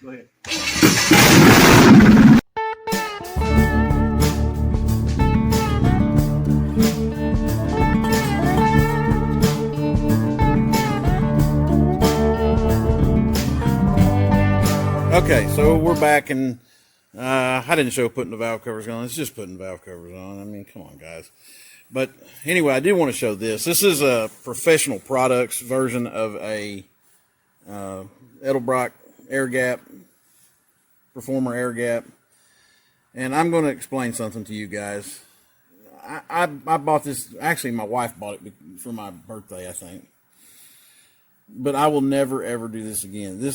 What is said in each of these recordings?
Go ahead. Okay, so we're back, and I didn't show putting the valve covers on. It's just putting valve covers on. I mean, come on, guys. But anyway, I did want to show this. This is a professional products version of a Edelbrock air gap, Performer air gap. And I'm going to explain something to you guys. I bought this, actually my wife bought it for my birthday, I think. But I will never, ever do this again.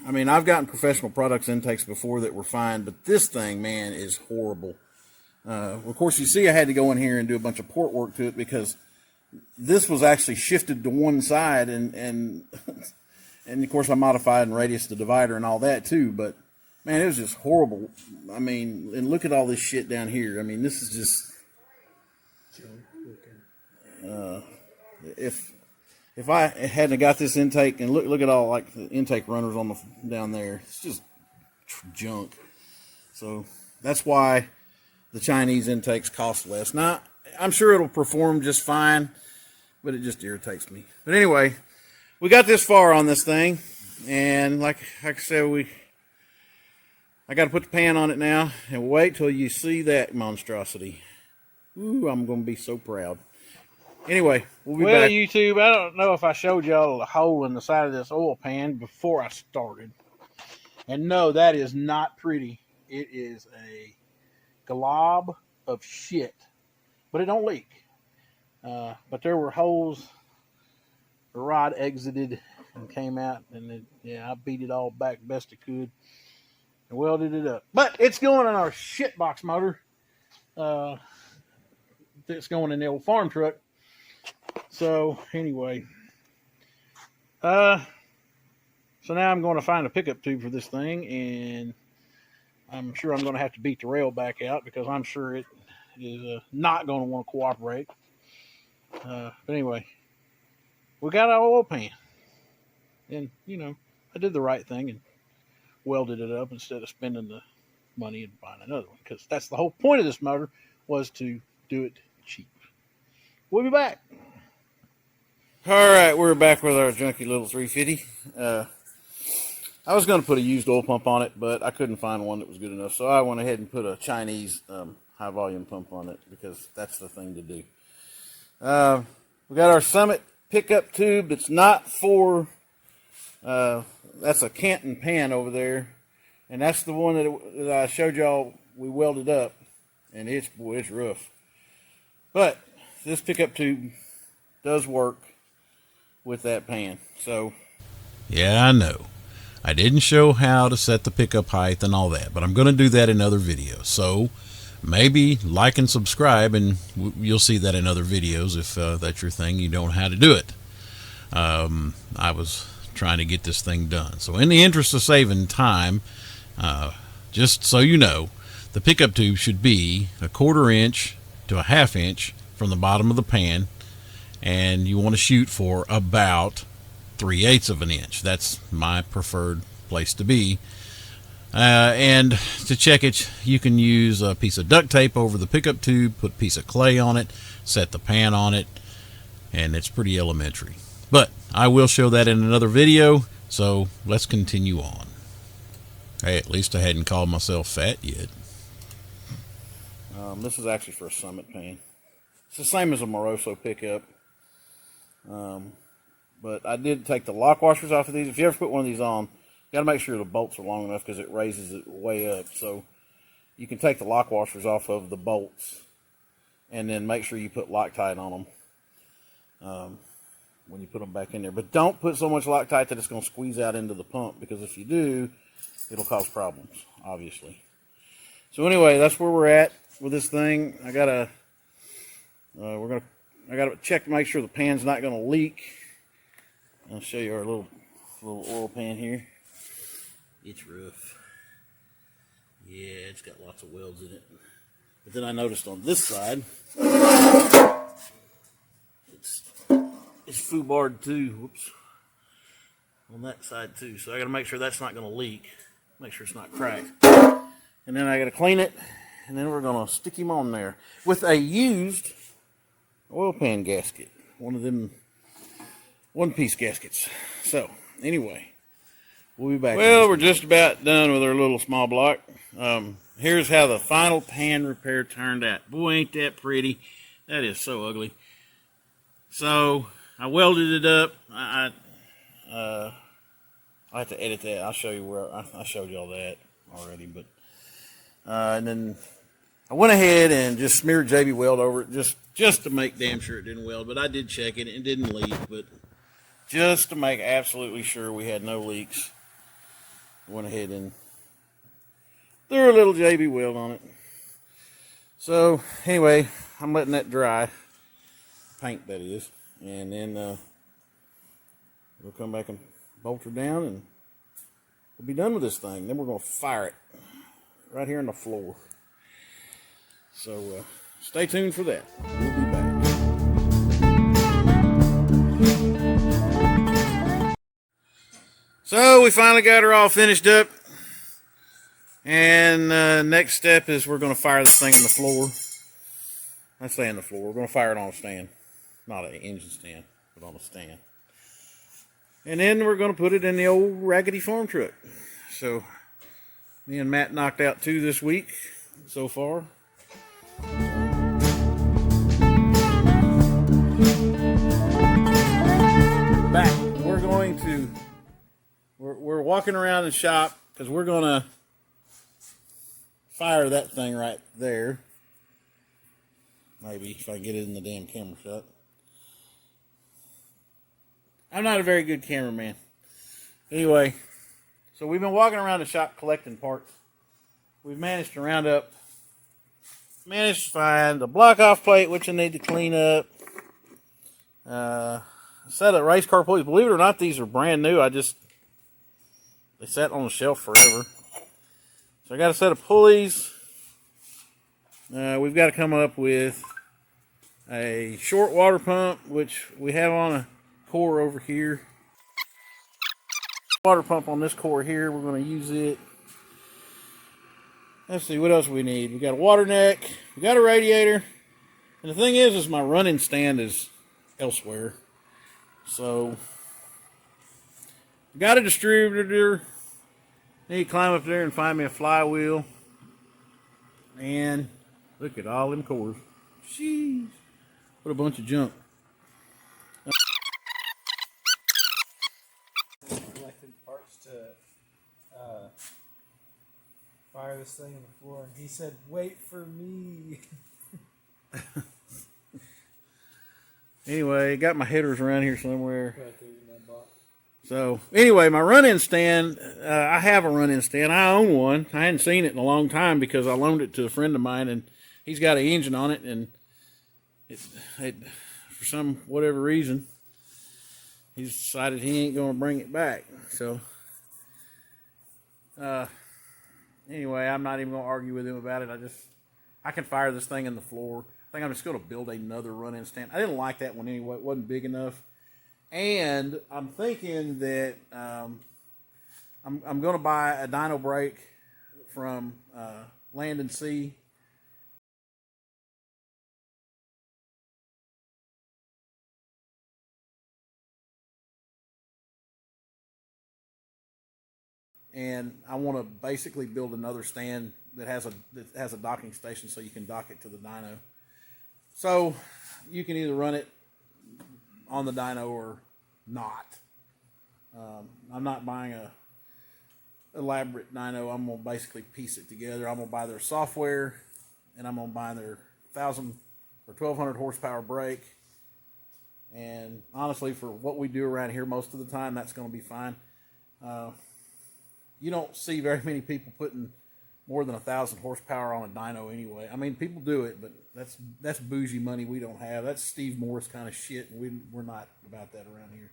I mean, I've gotten professional products intakes before that were fine, but this thing, man, is horrible. Of course, you see I had to go in here and do a bunch of port work to it because this was actually shifted to one side, and of course I modified and radiused the divider and all that too, but man, it was just horrible. I mean, and look at all this shit down here. I mean, this is just, if I hadn't got this intake, and look at all like the intake runners on down there, it's just junk. So that's why the Chinese intakes cost less. Now, I'm sure it'll perform just fine, but it just irritates me. But anyway, we got this far on this thing, and like I said, I got to put the pan on it now, and wait till you see that monstrosity. Ooh, I'm going to be so proud. Anyway, we'll be back. Well, YouTube, I don't know if I showed y'all the hole in the side of this oil pan before I started. And no, that is not pretty. It is a glob of shit. But it don't leak. But there were holes. The rod exited and came out. And I beat it all back best I could. And welded it up. But it's going in our shitbox motor. It's going in the old farm truck. So anyway, so now I'm going to find a pickup tube for this thing, and I'm sure I'm going to have to beat the rail back out because I'm sure it is not going to want to cooperate. But anyway, we got our oil pan, and I did the right thing and welded it up instead of spending the money and buying another one, because that's the whole point of this motor, was to do it cheap. We'll be back. All right, we're back with our junky little 350. I was going to put a used oil pump on it, but I couldn't find one that was good enough, so I went ahead and put a Chinese high volume pump on it because that's the thing to do. We got our Summit pickup tube. It's not for, that's a Frankin Pan over there, and that's the one that I showed y'all we welded up, and it's rough. But this pickup tube does work with that pan. So yeah, I know I didn't show how to set the pickup height and all that, but I'm going to do that in other videos. So maybe like and subscribe, and you'll see that in other videos if that's your thing. You don't know how to do it. I was trying to get this thing done, so in the interest of saving time, just so you know, the pickup tube should be 1/4 inch to 1/2 inch from the bottom of the pan, and you want to shoot for about 3/8 of an inch. That's my preferred place to be. And to check it, you can use a piece of duct tape over the pickup tube, put a piece of clay on it, set the pan on it, and it's pretty elementary. But I will show that in another video, so let's continue on. Hey, at least I hadn't called myself fat yet. This is actually for a Summit pan. It's the same as a Moroso pickup. But I did take the lock washers off of these. If you ever put one of these on, you got to make sure the bolts are long enough because it raises it way up. So you can take the lock washers off of the bolts and then make sure you put Loctite on them when you put them back in there. But don't put so much Loctite that it's going to squeeze out into the pump, because if you do, it'll cause problems, obviously. So anyway, that's where we're at with this thing. I gotta check to make sure the pan's not gonna leak. I'll show you our little oil pan here. It's rough. Yeah, it's got lots of welds in it. But then I noticed on this side, it's foobarred too. Whoops. on that side too. So I got to make sure that's not going to leak. Make sure it's not cracked. And then I got to clean it. And then we're going to stick him on there with a used oil pan gasket. One of them one-piece gaskets. So, anyway, we'll be back. Well, we're just about done with our little small block. Here's how the final pan repair turned out. Boy, ain't that pretty. That is so ugly. So, I welded it up. I have to edit that. I'll show you where I showed y'all that already. But and then I went ahead and just smeared JB Weld over it just to make damn sure it didn't weld. But I did check it. It didn't leak. But just to make absolutely sure we had no leaks, I went ahead and threw a little JB Weld on it. So anyway, I'm letting that dry. Paint, that is. And then we'll come back and bolt her down and we'll be done with this thing. Then we're going to fire it right here on the floor. So stay tuned for that. We'll be back. So we finally got her all finished up. And next step is we're going to fire this thing on the floor. I say on the floor. We're going to fire it on a stand. Not an engine stand, but on a stand. And then we're going to put it in the old raggedy farm truck. So me and Matt knocked out 2 this week so far. Back. We're walking around the shop because we're going to fire that thing right there. Maybe if I get it in the damn camera shot. I'm not a very good cameraman. Anyway, so we've been walking around the shop collecting parts. We've managed to find the block-off plate, which I need to clean up. Set of race car pulleys. Believe it or not, these are brand new. They sat on the shelf forever. So I got a set of pulleys. We've got to come up with a short water pump, which we have on a core over here. Water pump on this core here. We're going to use it. Let's see, what else we need? We got a water neck. We got a radiator. And the thing is my running stand is elsewhere. So, got a distributor. Need to climb up there and find me a flywheel. And look at all them cores. Jeez. What a bunch of junk. Collected parts to fire this thing on the floor, and he said, "Wait for me." Anyway, got my headers around here somewhere. Right there in that box. So, anyway, my run-in stand, I have a run-in stand. I own one. I hadn't seen it in a long time because I loaned it to a friend of mine, and he's got an engine on it, and it for some whatever reason, he's decided he ain't going to bring it back. So, anyway, I'm not even going to argue with him about it. I can fire this thing in the floor. I think I'm just going to build another run-in stand. I didn't like that one anyway. It wasn't big enough. And I'm thinking that I'm going to buy a dyno brake from Land and Sea. And I want to basically build another stand that has a docking station so you can dock it to the dyno. So you can either run it on the dyno or not. I'm not buying a elaborate dyno. I'm going to basically piece it together. I'm going to buy their software, and I'm going to buy their 1,000 or 1,200 horsepower brake. And honestly, for what we do around here most of the time, that's going to be fine. You don't see very many people putting more than 1,000 horsepower on a dyno anyway. I mean, people do it, but that's bougie money we don't have. That's Steve Morris kind of shit, and we're not about that around here.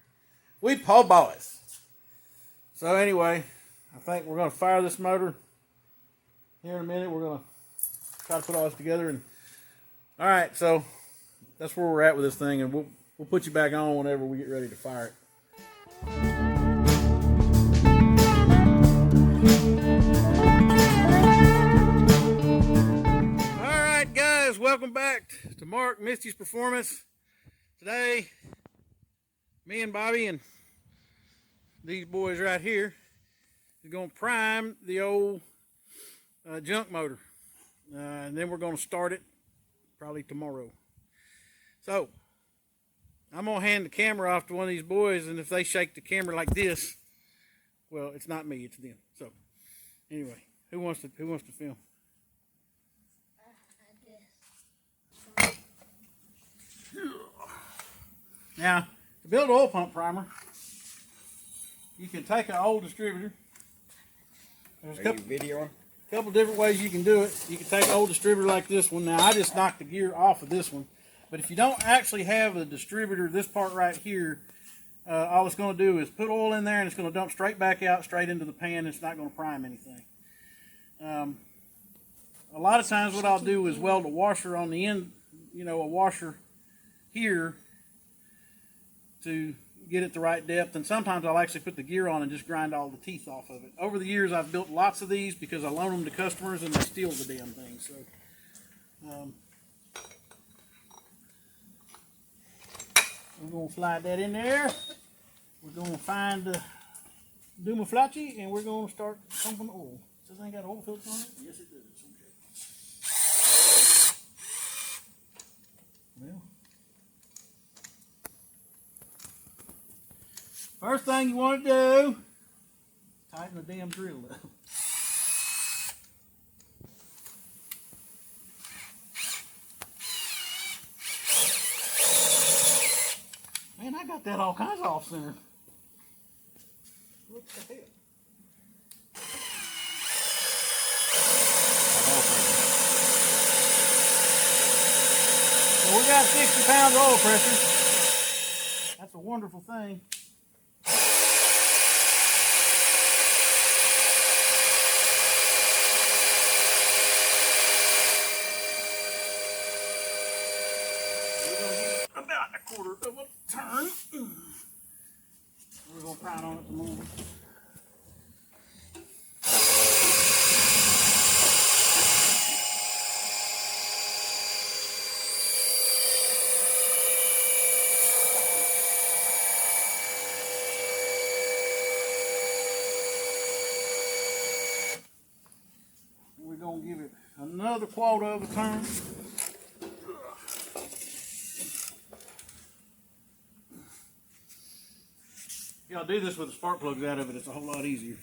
We po boys. So anyway, I think we're going to fire this motor here in a minute. We're going to try to put all this together. And all right, so that's where we're at with this thing, and we'll put you back on whenever we get ready to fire it. Mark Misty's Performance. Today, me and Bobby and these boys right here is going to prime the old junk motor. And then we're going to start it probably tomorrow. So, I'm going to hand the camera off to one of these boys, and if they shake the camera like this, well, it's not me, it's them. So, anyway, who wants to film? Now, to build an oil pump primer, you can take an old distributor. There's a couple different ways you can do it. You can take an old distributor like this one. Now, I just knocked the gear off of this one. But if you don't actually have a distributor, this part right here, all it's going to do is put oil in there and it's going to dump straight back out, straight into the pan. It's not going to prime anything. A lot of times what I'll do is weld a washer on the end, a washer here to get it the right depth, and sometimes I'll actually put the gear on and just grind all the teeth off of it. Over the years I've built lots of these because I loan them to customers and they steal the damn thing. So we're going to slide that in there. We're going to find the Dumaflachi and we're going to start pumping oil. Does this thing got oil filter on it? Yes it does. Okay. Well, first thing you want to do, tighten the damn drill up. Man, I got that all kinds of off center. What the hell? So we got 60 pounds oil pressure. That's a wonderful thing. About a quarter of a turn. We're going to prime on it some more. We're going to give it another quarter of a turn. If y'all do this with the spark plugs out of it, it's a whole lot easier.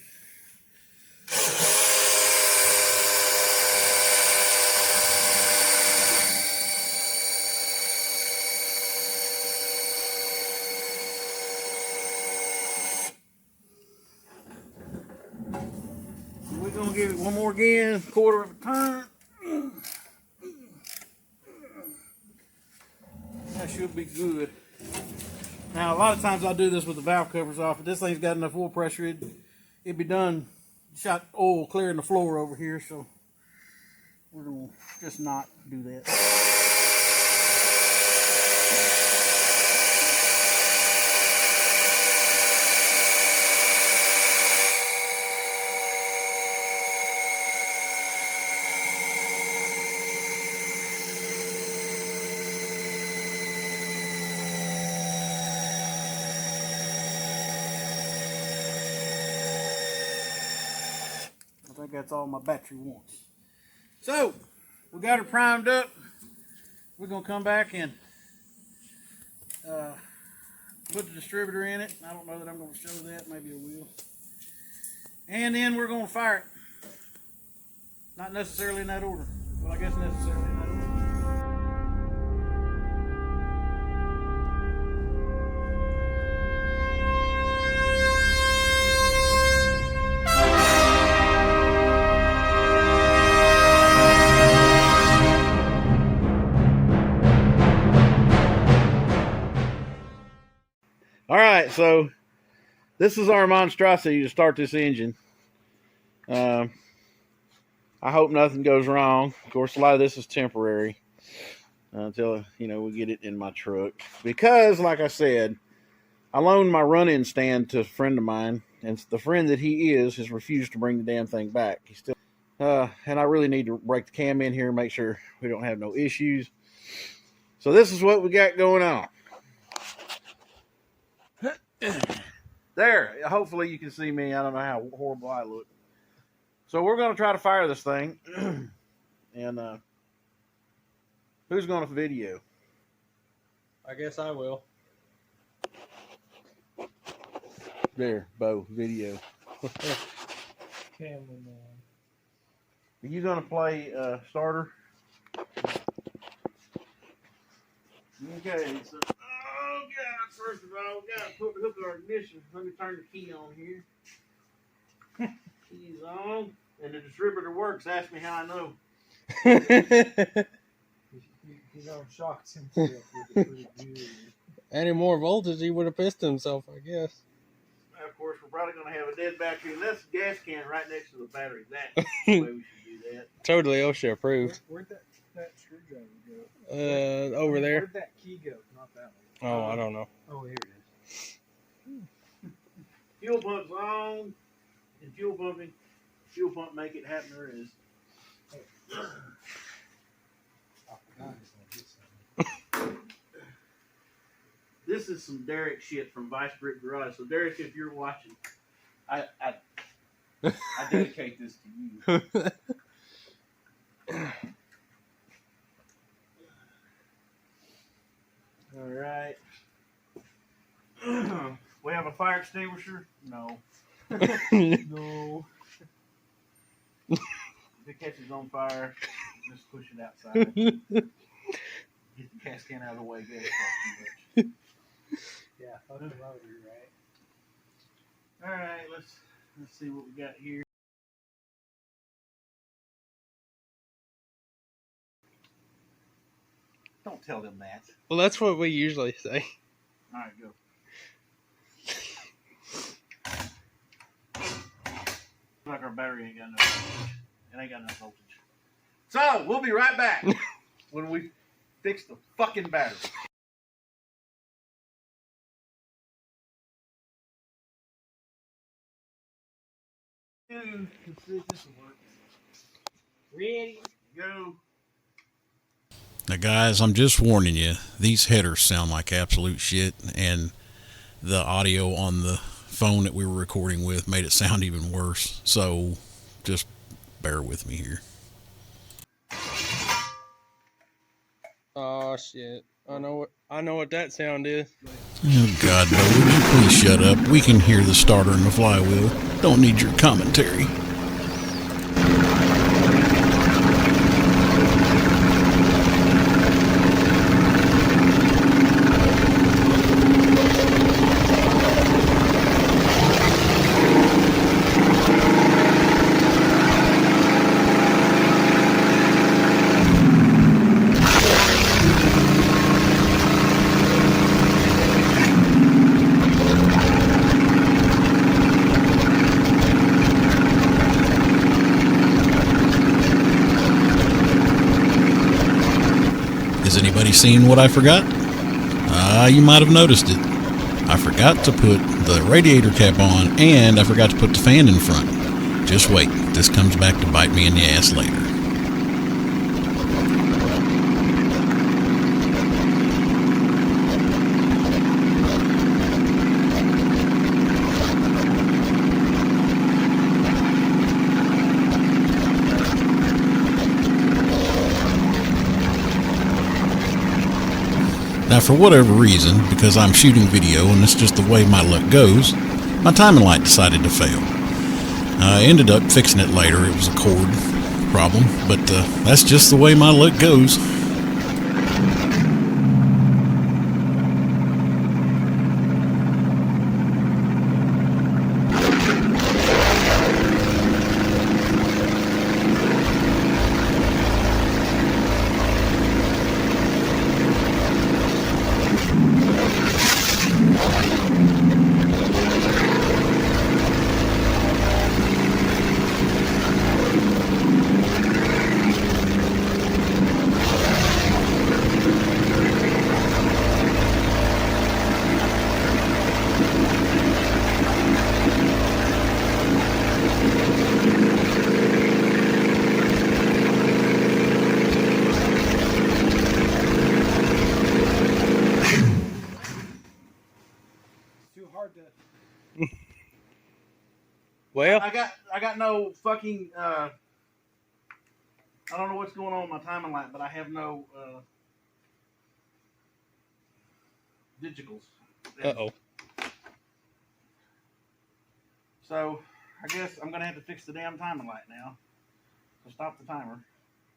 We're going to give it one more again, quarter of a turn. That should be good. Now, a lot of times I'll do this with the valve covers off, but this thing's got enough oil pressure, it'd be done, shot oil clearing the floor over here, so we're going to just not do that. I think that's all my battery wants. So, we got it primed up. We're going to come back and put the distributor in it. I don't know that I'm going to show that. Maybe I will. And then we're going to fire it. Not necessarily in that order. Well, I guess necessarily in that order. All right, so this is our monstrosity to start this engine. I hope nothing goes wrong. Of course, a lot of this is temporary until, we get it in my truck. Because, like I said, I loaned my run-in stand to a friend of mine, and the friend that he is has refused to bring the damn thing back. He's still, and I really need to break the cam in here and make sure we don't have no issues. So this is what we got going on. There. Hopefully you can see me. I don't know how horrible I look. So we're going to try to fire this thing. And who's going to video? I guess I will. There, Bo, video. Cameraman. Are you going to play starter? Okay, so, oh God, first of all, we got to hook our ignition. Let me turn the key on here. Key's on, and the distributor works. Ask me how I know. He don't shock himself with it pretty good. Any more voltage, he would have pissed himself, I guess. Of course, we're probably going to have a dead battery, and that's a gas can right next to the battery. That's the way we should do that. Totally OSHA approved. Where'd that screwdriver go? Over there. Where'd that key go? Not that one. Oh, I don't know. Oh, here it is. Fuel pump's on, and fuel pump make it happen. There is. I forgot it's gonna get something. This is some Derek shit from Vice Brick Garage. So Derek, if you're watching, I dedicate this to you. All right. We have a fire extinguisher? No. No. If it catches on fire, just push it outside. Get the gas can out of the way. Get it cost too much. Yeah, fuck the motor, right? All right, let's see what we got here. Don't tell them that. Well, that's what we usually say. All right, go. Like our battery ain't got enough voltage. It ain't got enough voltage. So we'll be right back when we fix the fucking battery. Let's see if this will work. Ready? Go. Now, guys, I'm just warning you, these headers sound like absolute shit, and the audio on the phone that we were recording with made it sound even worse. So just bear with me here. Oh shit! I know what that sound is. Oh, God, no, would you please shut up? We can hear the starter and the flywheel. Don't need your commentary. Has anybody seen what I forgot? You might have noticed it. I forgot to put the radiator cap on, and I forgot to put the fan in front. Just wait, this comes back to bite me in the ass later. Now, for whatever reason, because I'm shooting video and it's just the way my luck goes, my timing light decided to fail. I ended up fixing it later. It was a cord problem, but that's just the way my luck goes. Well, I got no fucking I don't know what's going on with my timing light, but I have no digitals. uh-oh. So I guess I'm gonna have to fix the damn timing light now. So stop the timer.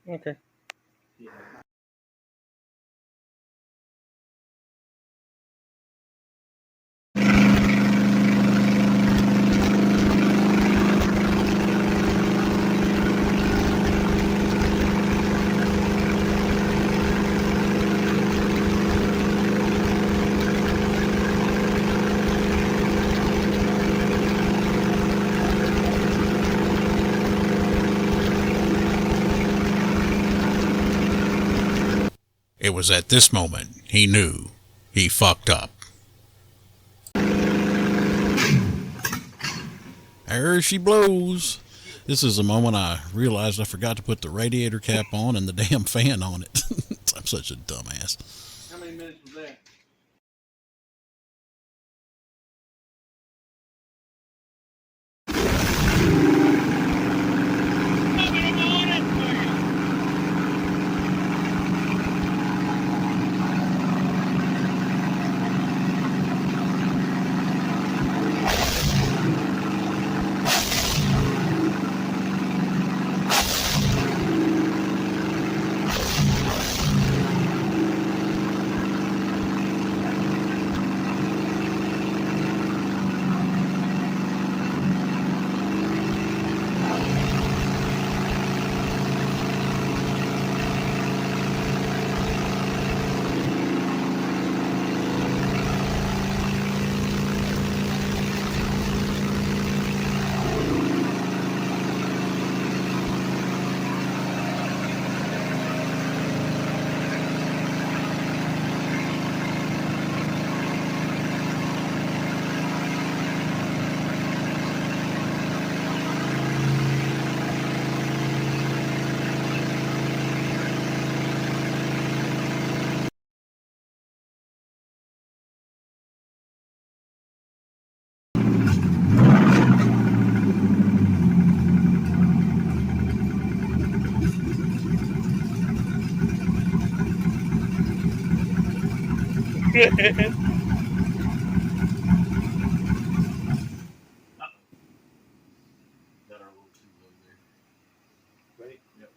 Okay. Yeah. It was at this moment he knew he fucked up. There she blows. This is the moment I realized I forgot to put the radiator cap on and the damn fan on it. I'm such a dumbass. How many minutes was that? Got our little tube over there. Ready? Yep.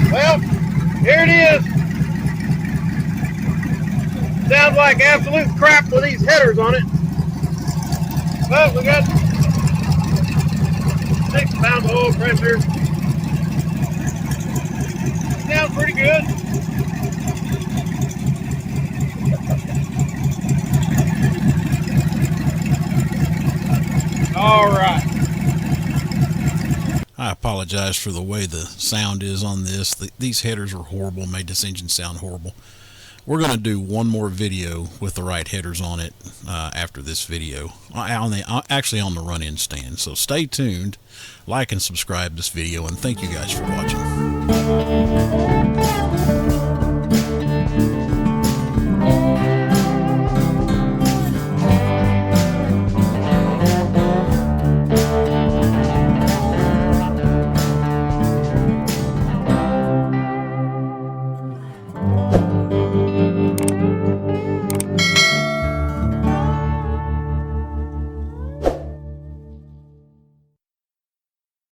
Well, here it is. Sounds like absolute crap with these headers on it. But we got 6 pounds of oil pressure. Sounds pretty good. All right. I apologize for the way the sound is on this. These headers are horrible, made this engine sound horrible. We're going to do one more video with the right headers on it after this video, actually on the run-in stand. So stay tuned, like and subscribe this video, and thank you guys for watching.